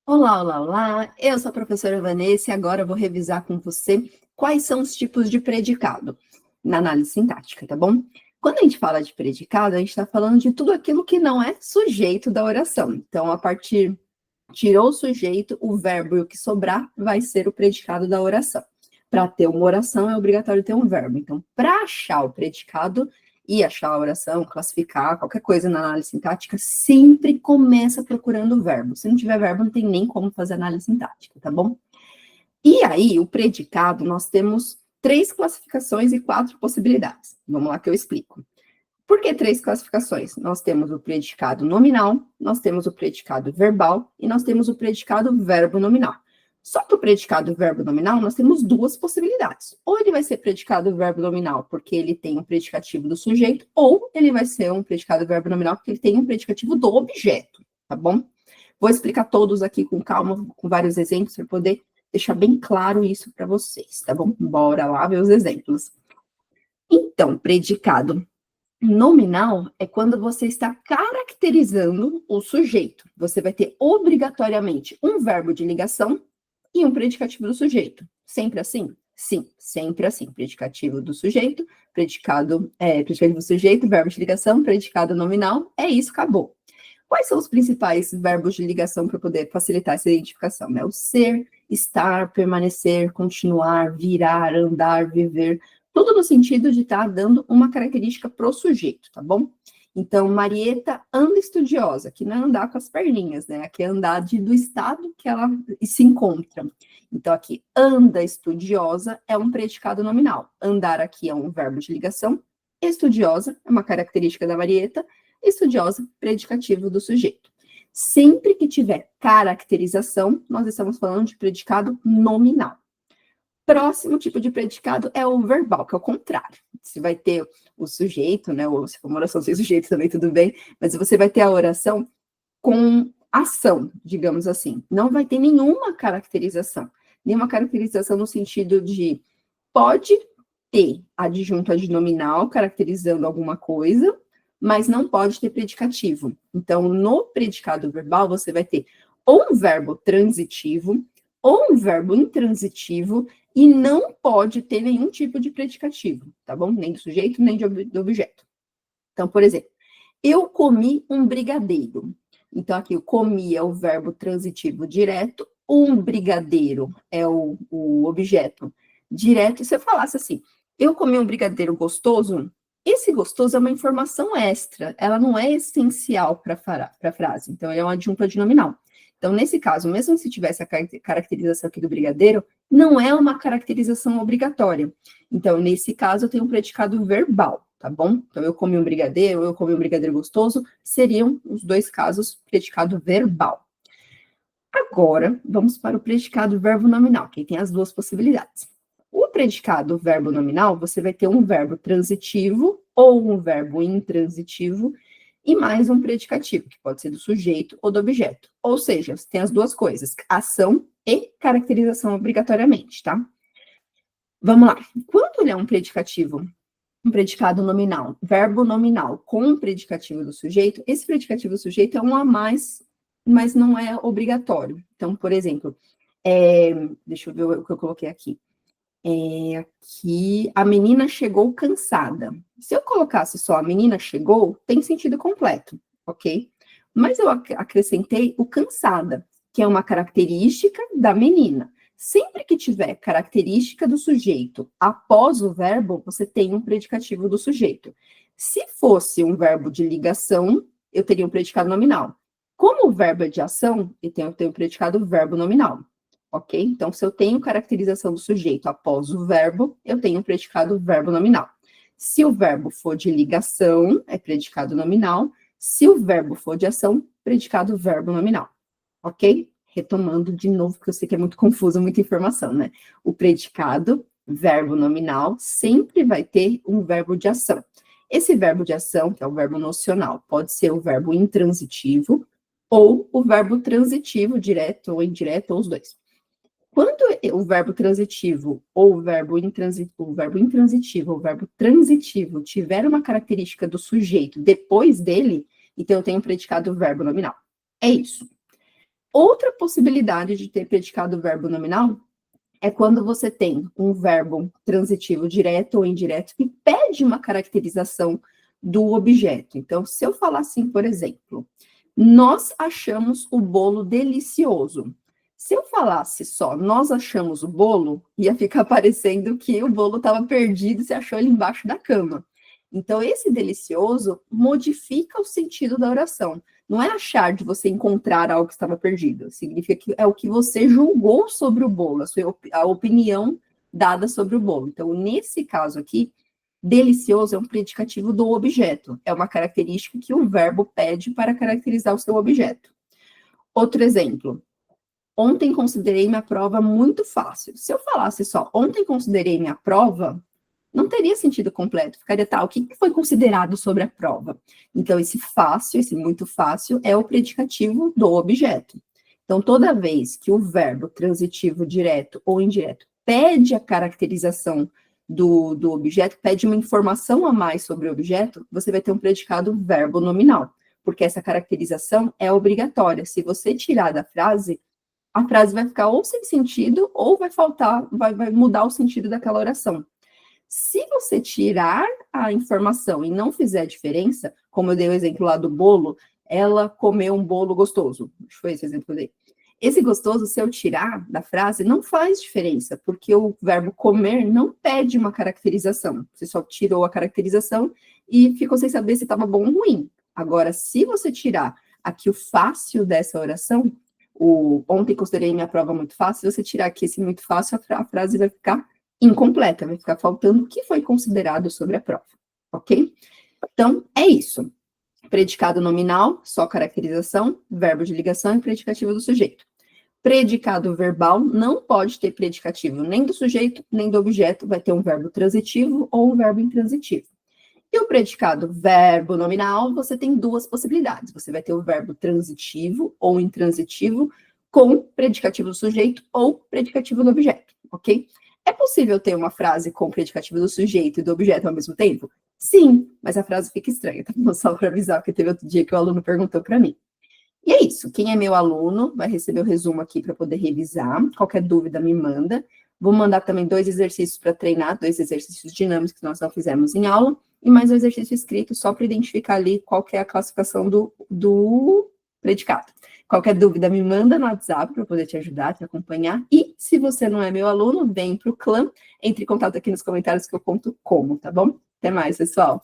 Olá, olá, olá! Eu sou a professora Vanessa e agora eu vou revisar com você quais são os tipos de predicado na análise sintática, tá bom? Quando a gente fala de predicado, a gente está falando de tudo aquilo que não é sujeito da oração. Então, tirou o sujeito, o verbo e o que sobrar vai ser o predicado da oração. Para ter uma oração, é obrigatório ter um verbo. Então, para achar o predicado e achar a oração, classificar qualquer coisa na análise sintática, sempre começa procurando o verbo. Se não tiver verbo, não tem nem como fazer análise sintática, tá bom? E aí, o predicado, nós temos 3 classificações e 4 possibilidades. Vamos lá que eu explico. Por que 3 classificações? Nós temos o predicado nominal, nós temos o predicado verbal e nós temos o predicado verbo nominal. Só que o predicado verbo nominal, nós temos 2 possibilidades. Ou ele vai ser predicado verbo nominal porque ele tem um predicativo do sujeito, ou ele vai ser um predicado verbo nominal porque ele tem um predicativo do objeto, tá bom? Vou explicar todos aqui com calma, com vários exemplos, para poder deixar bem claro isso para vocês, tá bom? Bora lá ver os exemplos. Então, predicado nominal é quando você está caracterizando o sujeito. Você vai ter obrigatoriamente um verbo de ligação e um predicativo do sujeito. Sempre assim? Sim, sempre assim. Predicativo do sujeito, predicativo do sujeito, verbo de ligação, predicado nominal. É isso, acabou. Quais são os principais verbos de ligação para poder facilitar essa identificação? O ser, estar, permanecer, continuar, virar, andar, viver, tudo no sentido de estar dando uma característica pro sujeito, tá bom? Então, Marieta anda estudiosa, que não é andar com as perninhas, né? Aqui é andar do estado que ela se encontra. Então, aqui, anda estudiosa é um predicado nominal. Andar aqui é um verbo de ligação. Estudiosa é uma característica da Marieta. Estudiosa, predicativo do sujeito. Sempre que tiver caracterização, nós estamos falando de predicado nominal. Próximo tipo de predicado é o verbal, que é o contrário. Você vai ter o sujeito, né? Ou se for uma oração sem sujeito também, tudo bem, mas você vai ter a oração com ação, digamos assim. Não vai ter nenhuma caracterização no sentido de pode ter adjunto adnominal caracterizando alguma coisa, mas não pode ter predicativo. Então, no predicado verbal, você vai ter ou um verbo transitivo, ou um verbo intransitivo, e não pode ter nenhum tipo de predicativo, tá bom? Nem do sujeito, nem do objeto. Então, por exemplo, eu comi um brigadeiro. Então, aqui, o comi é o verbo transitivo direto, um brigadeiro é o objeto direto. Se eu falasse assim, eu comi um brigadeiro gostoso, esse gostoso é uma informação extra, ela não é essencial para a frase, então ele é um adjunto adnominal. Então, nesse caso, mesmo se tivesse a caracterização aqui do brigadeiro, não é uma caracterização obrigatória. Então, nesse caso, eu tenho um predicado verbal, tá bom? Então, eu comi um brigadeiro gostoso, seriam os 2 casos predicado verbal. Agora, vamos para o predicado verbo nominal, que tem as 2 possibilidades. O predicado verbo nominal, você vai ter um verbo transitivo ou um verbo intransitivo e mais um predicativo, que pode ser do sujeito ou do objeto. Ou seja, você tem as 2 coisas, ação e caracterização obrigatoriamente, tá? Vamos lá. Quando ele é um predicado nominal, verbo nominal com um predicativo do sujeito, esse predicativo do sujeito é um a mais, mas não é obrigatório. Então, por exemplo, deixa eu ver o que eu coloquei aqui. Aqui, a menina chegou cansada. Se eu colocasse só a menina chegou, tem sentido completo, ok? Mas eu acrescentei o cansada, que é uma característica da menina. Sempre que tiver característica do sujeito após o verbo, você tem um predicativo do sujeito. Se fosse um verbo de ligação, eu teria um predicado nominal. Como o verbo é de ação, eu tenho um predicado verbo nominal. Ok? Então, se eu tenho caracterização do sujeito após o verbo, eu tenho um predicado verbo nominal. Se o verbo for de ligação, é predicado nominal. Se o verbo for de ação, predicado verbo nominal. Ok? Retomando de novo, porque eu sei que é muito confuso, muita informação, né? O predicado, verbo nominal, sempre vai ter um verbo de ação. Esse verbo de ação, que é o verbo nocional, pode ser o verbo intransitivo ou o verbo transitivo, direto ou indireto, ou os 2. Quando o verbo transitivo ou o verbo intransitivo ou o verbo transitivo tiver uma característica do sujeito depois dele, então eu tenho um predicado verbo nominal. É isso. Outra possibilidade de ter predicado verbo nominal é quando você tem um verbo transitivo direto ou indireto que pede uma caracterização do objeto. Então, se eu falar assim, por exemplo, nós achamos o bolo delicioso. Se eu falasse só, nós achamos o bolo, ia ficar parecendo que o bolo estava perdido e você achou ele embaixo da cama. Então, esse delicioso modifica o sentido da oração. Não é achar de você encontrar algo que estava perdido. Significa que é o que você julgou sobre o bolo, a opinião dada sobre o bolo. Então, nesse caso aqui, delicioso é um predicativo do objeto. É uma característica que o verbo pede para caracterizar o seu objeto. Outro exemplo. Ontem considerei minha prova muito fácil. Se eu falasse só, ontem considerei minha prova, não teria sentido completo. Ficaria, tá, o que foi considerado sobre a prova? Então, esse fácil, esse muito fácil, é o predicativo do objeto. Então, toda vez que o verbo transitivo direto ou indireto pede a caracterização do objeto, pede uma informação a mais sobre o objeto, você vai ter um predicado verbo nominal, porque essa caracterização é obrigatória. Se você tirar da frase, a frase vai ficar ou sem sentido, ou vai faltar, vai mudar o sentido daquela oração. Se você tirar a informação e não fizer diferença, como eu dei o exemplo lá do bolo, ela comeu um bolo gostoso. Foi esse exemplo que eu dei. Esse gostoso, se eu tirar da frase, não faz diferença, porque o verbo comer não pede uma caracterização. Você só tirou a caracterização e ficou sem saber se estava bom ou ruim. Agora, se você tirar aqui o fácil dessa oração, ontem considerei minha prova muito fácil, se você tirar aqui esse muito fácil, a frase vai ficar incompleta, vai ficar faltando o que foi considerado sobre a prova, ok? Então, é isso. Predicado nominal, só caracterização, verbo de ligação e predicativo do sujeito. Predicado verbal não pode ter predicativo nem do sujeito, nem do objeto, vai ter um verbo transitivo ou um verbo intransitivo. E o predicado verbo nominal, você tem duas possibilidades. Você vai ter o verbo transitivo ou intransitivo com predicativo do sujeito ou predicativo do objeto, ok? É possível ter uma frase com predicativo do sujeito e do objeto ao mesmo tempo? Sim, mas a frase fica estranha, tá? Só para avisar, porque teve outro dia que o aluno perguntou para mim. E é isso, quem é meu aluno vai receber o resumo aqui para poder revisar. Qualquer dúvida me manda. Vou mandar também 2 exercícios para treinar, 2 exercícios dinâmicos que nós não fizemos em aula, e mais um exercício escrito só para identificar ali qual que é a classificação do predicado. Qualquer dúvida me manda no WhatsApp para eu poder te ajudar, te acompanhar. E se você não é meu aluno, vem para o clã, entre em contato aqui nos comentários que eu conto como, tá bom? Até mais, pessoal!